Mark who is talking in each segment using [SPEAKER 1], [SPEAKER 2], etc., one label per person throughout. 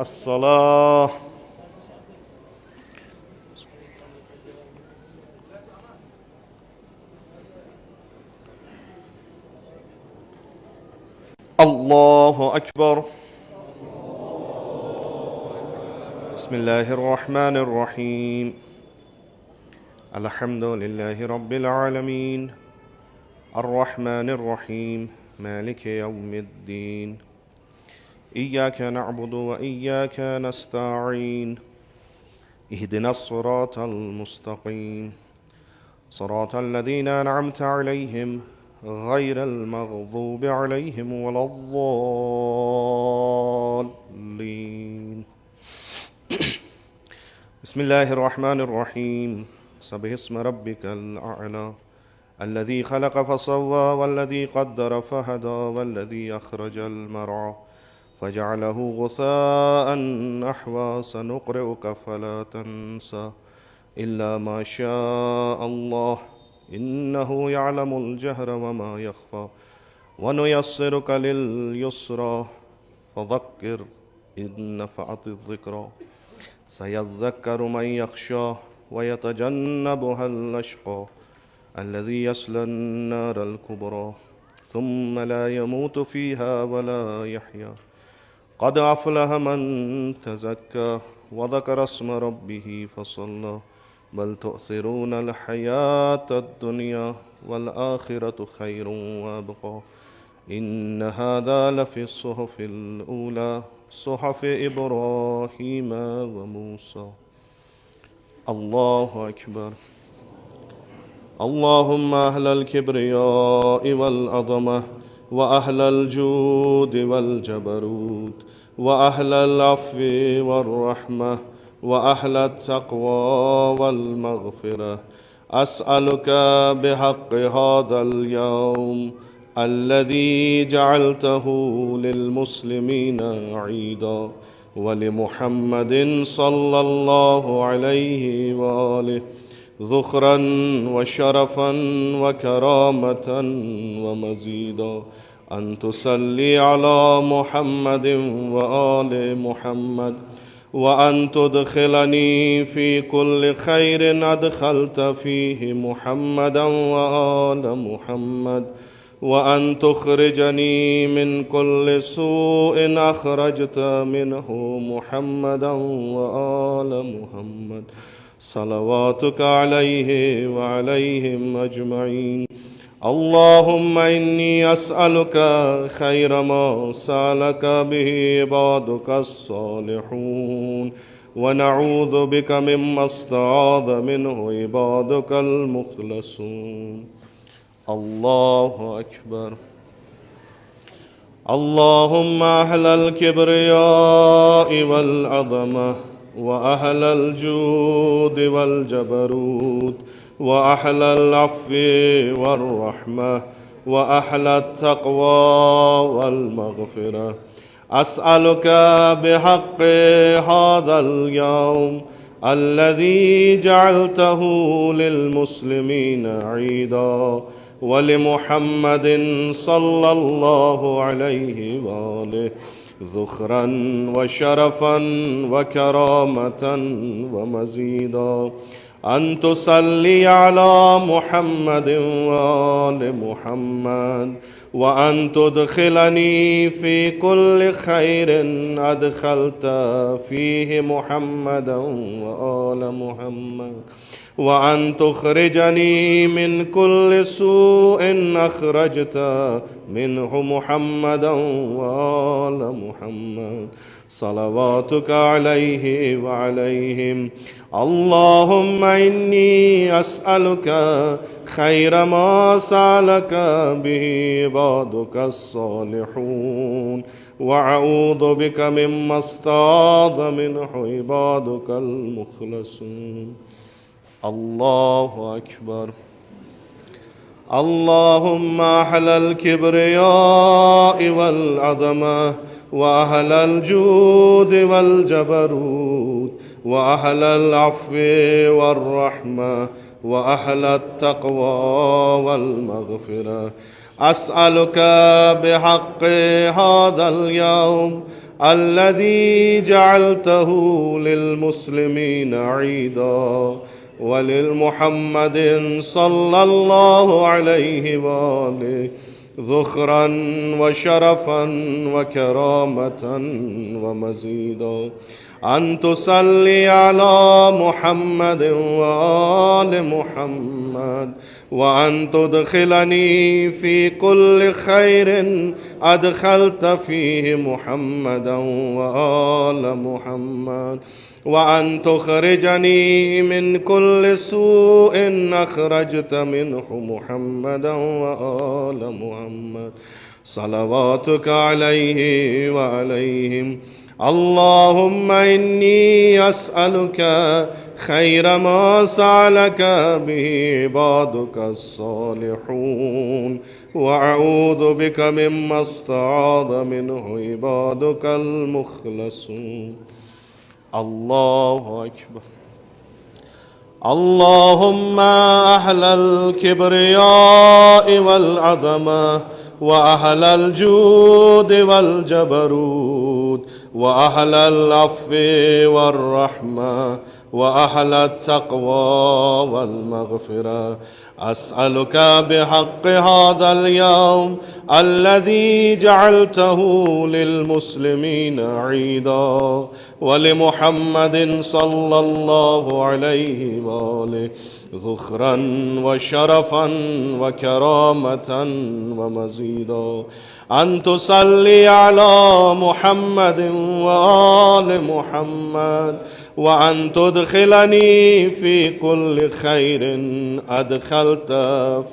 [SPEAKER 1] الصلاة. الله أكبر. بسم الله الرحمن الرحيم. الحمد لله رب العالمين الرحمن الرحيم مالك يوم الدين. إياك نعبد وإياك نستعين. اهدنا الصراط المستقيم صراط الذين أنعمت عليهم غير المغضوب عليهم ولا الضالين. بسم الله الرحمن الرحيم. سبح اسم ربك الأعلى الذي خلق فسوى والذي قدر فهدى والذي أخرج المرعى فجعله غثاء نحوا سنقرئك فلا تنسى إلا ما شاء الله إنه يعلم الجهر وما يخفى ونيسرك لليسرى فذكر إن نفعت الذكرى سيذكر من يخشى ويتجنبها الأشقى الذي يصلى النار الكبرى ثم لا يموت فيها ولا يحيا قد أفلح من تزكى وذكر اسم ربه فصلى بل تؤثرون الحياة الدنيا والآخرة خير وأبقى إن هذا لفي الصحف الأولى صحف إبراهيم وموسى. الله أكبر. اللهم أهل الكبرياء والعظمة وأهل الجود والجبروت وأهل العفو والرحمة وأهل التقوى والمغفرة أسألك بحق هذا اليوم الذي جعلته للمسلمين عيدا ولمحمد صلى الله عليه وآله ذخرا وشرفا وكرامة ومزيدا أن تصلي على محمد وآل محمد وأن تدخلني في كل خير أدخلت فيه محمدا وآل محمد وأن تخرجني من كل سوء أخرجت منه محمدا وآل محمد صلواتك عليه وعليهم أجمعين. اللهم إني أسألك خير ما سألك به عبادك الصالحون ونعوذ بك مما استعاذ منه عبادك المخلصون. الله أكبر. اللهم أهل الكبرياء والعظمة وأهل الجود والجبروت وأهل العفو والرحمة وأهل التقوى والمغفرة أسألك بحق هذا اليوم الذي جعلته للمسلمين عيدا ولمحمد صلى الله عليه وآله ذخرا وشرفا وكرامة ومزيدا أن تصلي على محمد وآل محمد وأن تدخلني في كل خير أدخلت فيه محمدا وآل محمد وأن تخرجني من كل سوء أخرجت منه محمدا وآل محمد صلواتك عليه وعليهم. اللهم إني أسألك خير ما سألك به عبادك الصالحون وأعوذ بك مما استعاذ منه عبادك المخلصون. الله أكبر. اللهم أهل الكبرياء والعظمة وأهل الجود والجبروت وأهل العفو والرحمة وأهل التقوى والمغفرة أسألك بحق هذا اليوم الذي جعلته للمسلمين عيدا وللمحمد صلى الله عليه وآله ذخرا وشرفا وكرامة ومزيدا، أن تصلي على محمد وآل محمد، وأن تدخلني في كل خير أدخلت فيه محمدا وآل محمد، وأن تخرجني من كل سوء أخرجت منه محمدا وآل محمد، صلواتك عليه وعليهم. اللهم إني أسألك خير ما سألك به عبادك الصالحون، وأعوذ بك مما استعاذ منه عبادك المخلصون. الله أكبر. اللهم أهل الكبرياء والعظمة، وأهل الجود والجبروت، وأهل العفو والرحمة، وأهل التقوى والمغفرة، أسألك بحق هذا اليوم الذي جعلته للمسلمين عيدا ولمحمد صلى الله عليه وآله ذخرا وشرفا وكرامة ومزيدا، أن تصلي على محمد وآل محمد، وأن تدخلني في كل خير أدخلت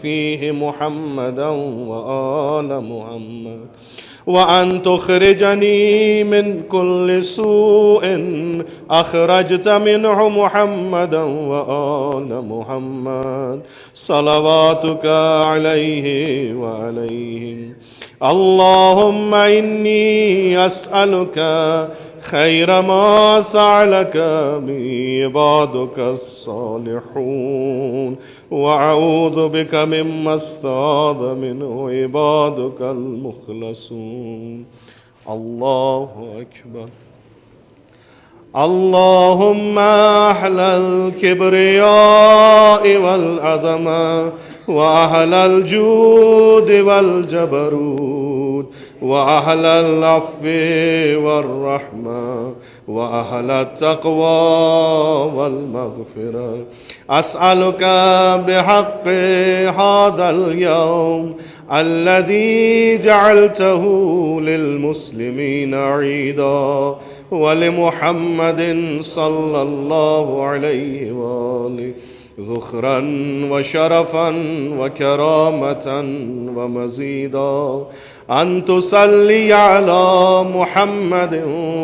[SPEAKER 1] فيه محمدا وآل محمد، وأن تخرجني من كل سوء أخرجت منه محمدا وآل محمد، صلواتك عليه وعليهم. اللهم إني أسألك خير ما سألك به عبادك الصالحون، وأعوذ بك مما استعاذ منه عبادك المخلصون. الله أكبر. اللهم أهل الكبرياء والعظمة، وأهل الجود والجبروت، وأهل العفو والرحمة، وأهل التقوى والمغفرة، أسألك بحق هذا اليوم الذي جعلته للمسلمين عيدا ولمحمد صلى الله عليه وآله ذخرا وشرفا وكرامة ومزيدا، أن تصلي على محمد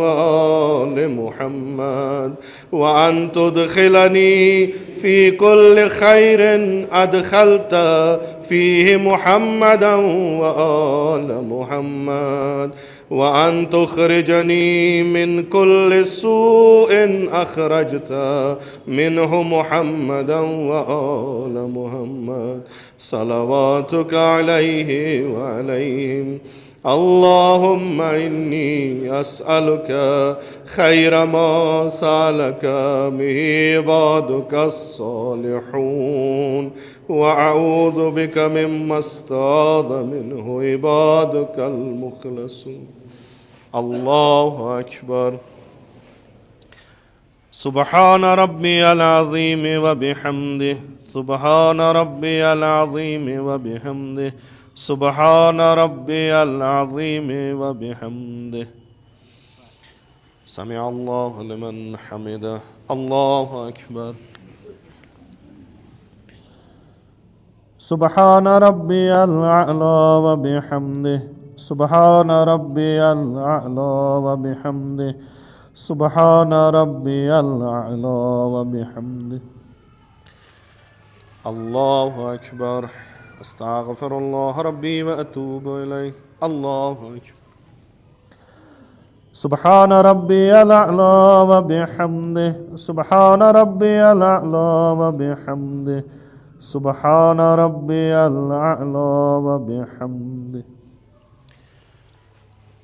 [SPEAKER 1] وآل محمد، وأن تدخلني في كل خير أدخلت فيه محمدا وآل محمد، وأن تخرجني من كل سوء أخرجت منه محمدا وآل محمد، صلواتك عليه وعليهم. اللهم إني أسألك خير ما سألك به عبادك الصالحون، وأعوذ بك مما استعاذ منه عبادك المخلصون. الله أكبر. سبحان ربي العظيم وبحمده، سبحان ربي العظيم وبحمده، سبحان ربي العظيم وبحمده. سمع الله لمن حمده. الله أكبر. سبحان ربي الأعلى وبحمده، سبحان ربي الأعلى وبحمده، سبحان ربي الأعلى وبحمده. الله أكبر. أستغفر الله ربي وأتوب إليه. الله أكبر. سبحان ربي الأعلى وبحمده، سبحان ربي الأعلى وبحمده، سبحان ربي الأعلى وبحمده.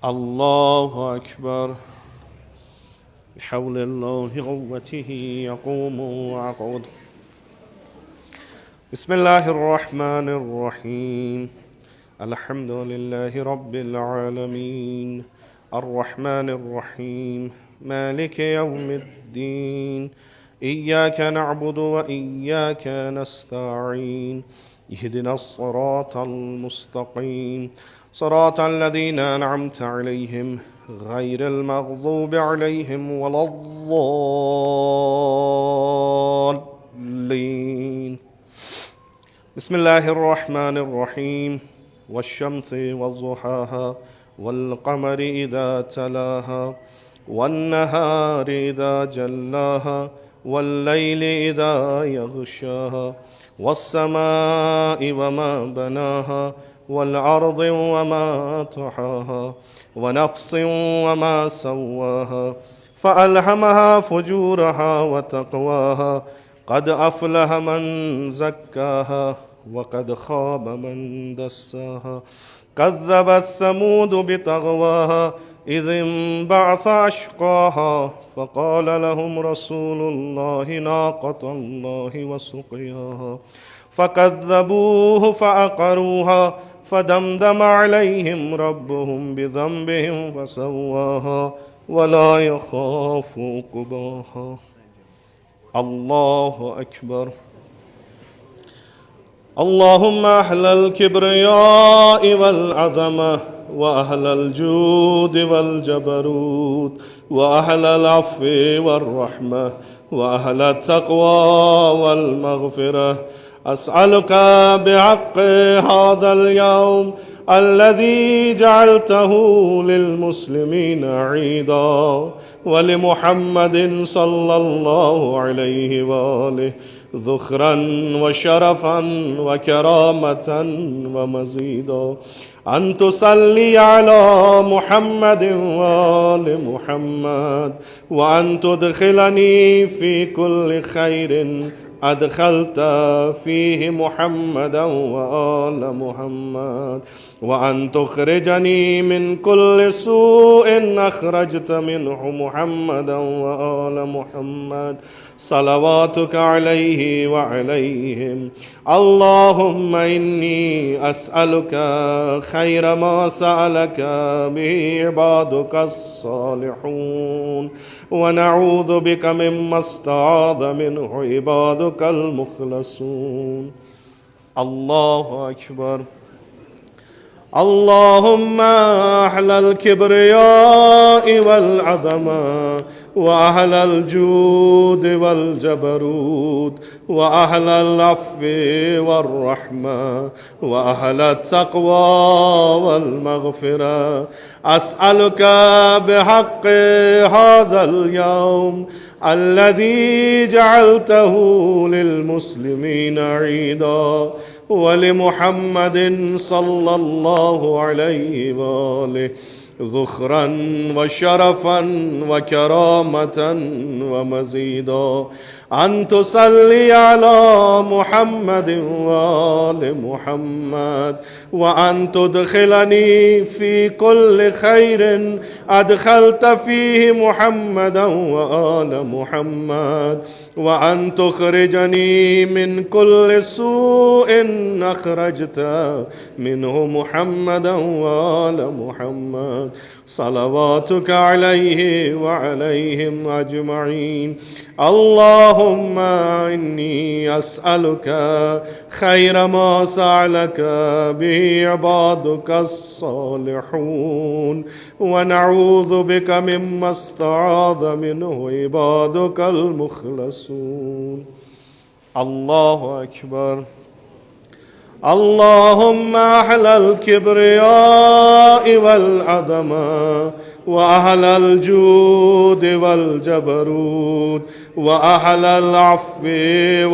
[SPEAKER 1] الله أكبر. بحول الله قوته يقوم ويقعد. بسم الله الرحمن الرحيم. الحمد لله رب العالمين الرحمن الرحيم مالك يوم الدين. إياك نعبد وإياك نستعين. اهدنا الصراط المستقيم صراط الذين أنعمت عليهم غير المغضوب عليهم ولا الضالين. بسم الله الرحمن الرحيم. والشمس وضحاها والقمر إذا تلاها والنهار إذا جلاها والليل إذا يغشاها والسماء وما بناها والأرض وما طحاها ونفس وما سواها فألهمها فجورها وتقواها. قد أفلح من زكاها وقد خاب من دساها. كذبت ثمود بطغواها إذ انبعث أشقاها فقال لهم رسول الله ناقة الله وسقياها فكذبوه فعقروها فدمدم عليهم ربهم بذنبهم فسواها ولا يخاف عقباها. الله أكبر. اللهم أهل الكبرياء والعظمة وأهل الجود والجبروت وأهل العفو والرحمة وأهل التقوى والمغفرة، أسألك بحق هذا اليوم الذي جعلته للمسلمين عيدا ولمحمد صلى الله عليه وآله ذخرا وشرفا وكرامة ومزيدا، أن تصلي على محمد وآل محمد، وأن تدخلني في كل خير أدخلت فيه محمدا وآل محمد، وأن تخرجني من كل سوء أخرجت منه محمدا وآل محمد، صلواتك عليه وعليهم. اللهم إني أسألك خير ما سألك به عبادك الصالحون، ونعوذ بك مما استعاذ منه عبادك المخلصون. الله أكبر. اللهم أهل الكبرياء والعظمة وأهل الجود والجبروت وأهل العفو والرحمة وأهل التقوى والمغفرة، أسألك بحق هذا اليوم الذي جعلته للمسلمين عيدا ولمحمد صلى الله عليه وآله ذخرا وشرفا وكرامة ومزيدا، أن تصلي على محمد وآل محمد، وأن تدخلني في كل خير أدخلت فيه محمدا وآل محمد، وأن تخرجني من كل سوء أخرجت منه محمدا وآل محمد، صلواتك عليه وعليهم أجمعين. اللهم إني أسألك خير ما سألك به عبادك الصالحون، ونعوذ بك مما استعاذ منه عبادك المخلصون. الله أكبر. اللهم أهل الكبرياء والعظمة وأهل الجود والجبروت وأهل العفو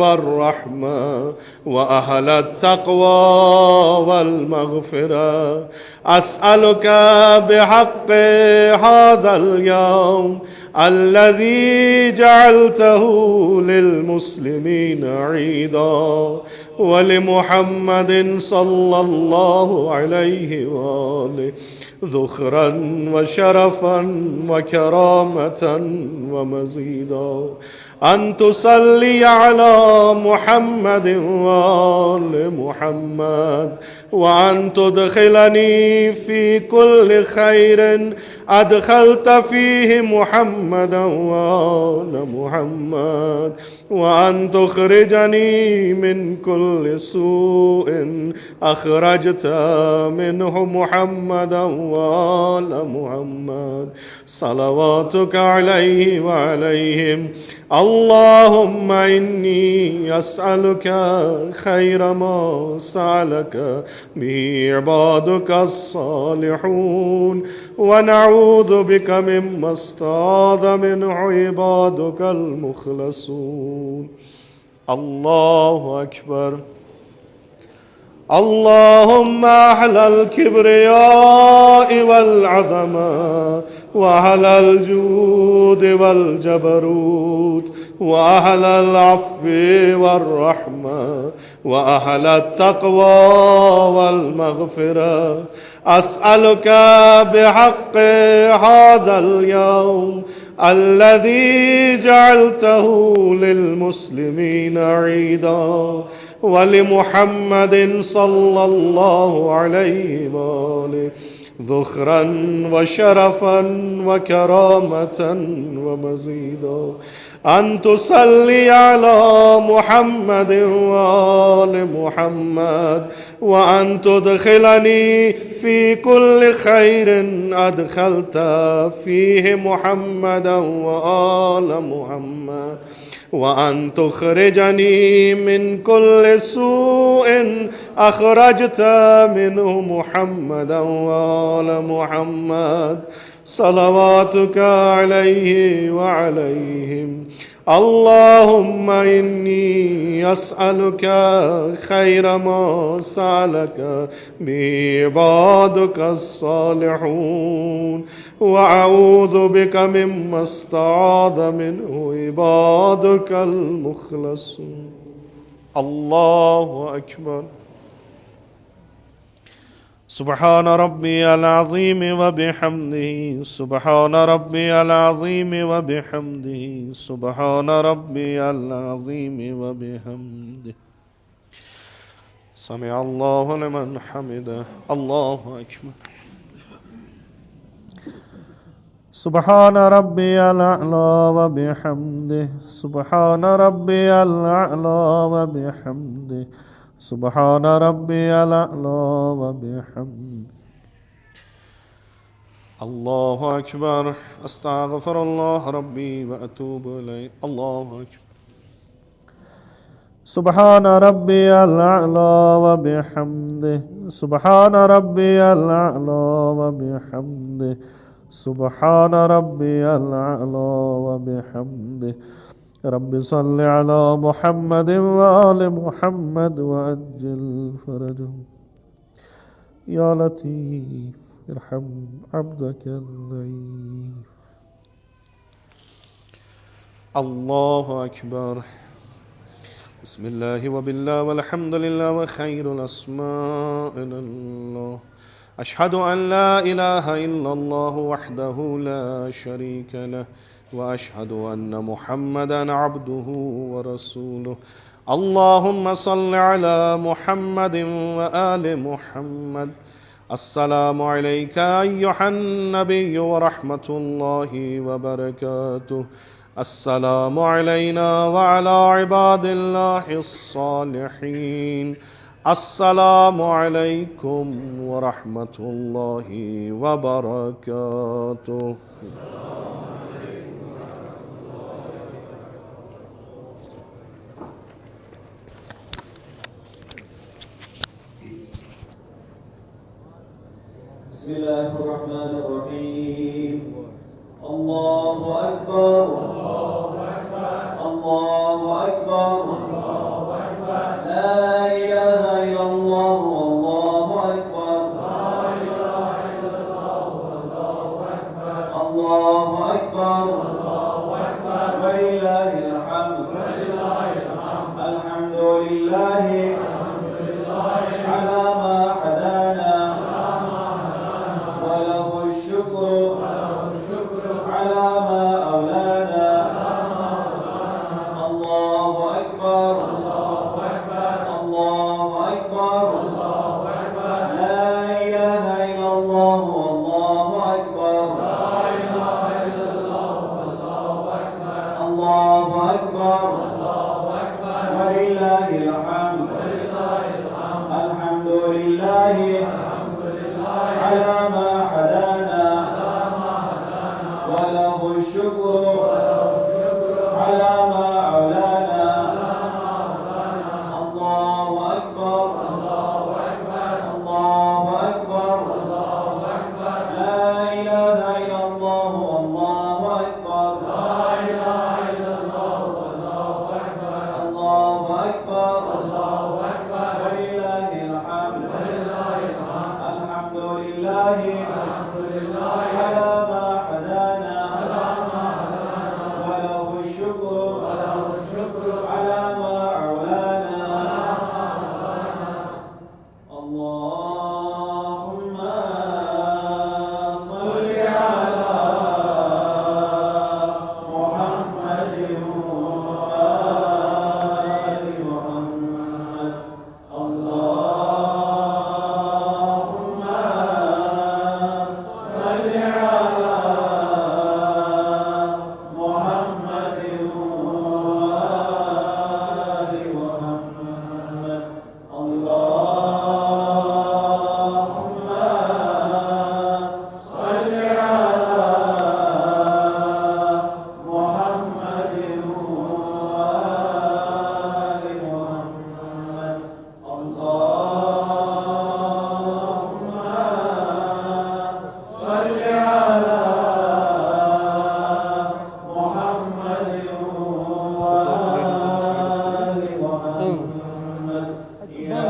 [SPEAKER 1] والرحمة وأهل التقوى والمغفرة، أسألك بحق هذا اليوم الذي جعلته للمسلمين عيدا، ولمحمد صلى الله عليه وآله ذخرا وشرفا وكرامة ومزيدا، أن تصلي على محمد وآل محمد، وأن تدخلني في كل خير أدخلت فيه محمدا وآل محمد، وأن تخرجني من كل سوء أخرجت منه محمدا وآل محمد، صلواتك عليه وعليهم. اللهم إني أسألك خير ما سألك به عبادك الصالحون، ونعوذ بك مما استعاذ منه عبادك المخلصون. الله أكبر. اللهم أهل الكبرياء والعظمة وأهل الجود والجبروت وأهل العفو والرحمة وأهل التقوى والمغفرة، أسألك بحق هذا اليوم الذي جعلته للمسلمين عيدا، ولمحمد صلى الله عليه وآله ذخرا وشرفا وكرامة ومزيدا، أن تصلي على محمد وآل محمد، وأن تدخلني في كل خير أدخلت فيه محمدا وآل محمد، وأن تخرجني من كل سوء أخرجت منه محمدا وآل محمد، صلواتك عليه وعليهم. اللهم إني أسألك خير ما سألك به عبادك الصالحون، وأعوذ بك مما استعاذ منه عبادك المخلصون. الله أكبر. سبحان ربي العظيم وبحمده، سبحان ربي العظيم وبحمده، سبحان ربي العظيم وبحمده. سمع الله لمن حمده. الله أكبر. سبحان ربي الأعلى وبحمده، سبحان ربي الأعلى وبحمده، سبحان ربي الأعلى وبحمده. الله أكبر. أستغفر الله ربي وأتوب إليه. الله أكبر. سبحان ربي الأعلى وبحمده، سبحان ربي الأعلى وبحمده، سبحان ربي الأعلى وبحمده. رب صل على محمد وآل محمد وعجل فرجهم. يا لطيف ارحم عبدك الضعيف. الله أكبر. بسم الله وبالله والحمد لله وخير الأسماء الله. أشهد أن لا إله إلا الله وحده لا شريك له، وأشهد أن محمدا عبده ورسوله. اللهم صل على محمد وآل محمد. السلام عليك أيها النبي ورحمة الله وبركاته. السلام علينا وعلى عباد الله الصالحين. السلام عليكم ورحمة الله وبركاته.
[SPEAKER 2] بسم الله الرحمن الرحيم. الله أكبر الله أكبر الله أكبر الله أكبر لا إله إلا الله والله أكبر لا إله إلا الله والله أكبر الله أكبر الله أكبر ولله الحمد ولله الحمد الحمد لله على ما هدانا وله الشكر على ما أولانا الله أكبر الله أكبر لا إله إلا الله والله أكبر الله أكبر ولله الحمد الحمد لله على ما هدانا وله الشكر على ما أولانا الله أكبر الله أكبر لا إله إلا الله والله أكبر الله أكبر ولله الحمد الحمد لله على ما هدانا وله الشكر على ما أولانا اللهم صل على محمد وآل محمد اللهم صل على محمد وآل محمد اللهم صل على محمد وآل محمد اللهم صل على محمد وآل محمد يا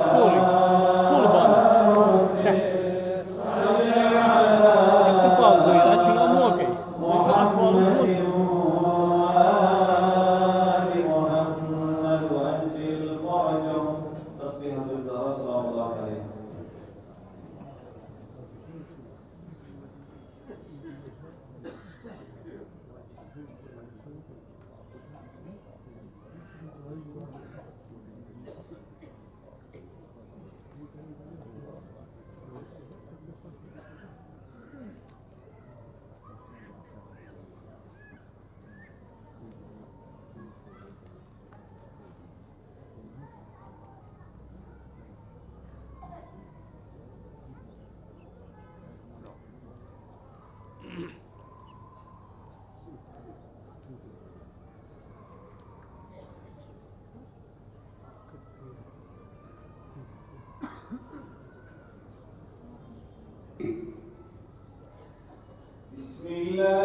[SPEAKER 2] وآل محمد وأجل فرجهم تصفيها بالدار صلى الله عليه. بسم الله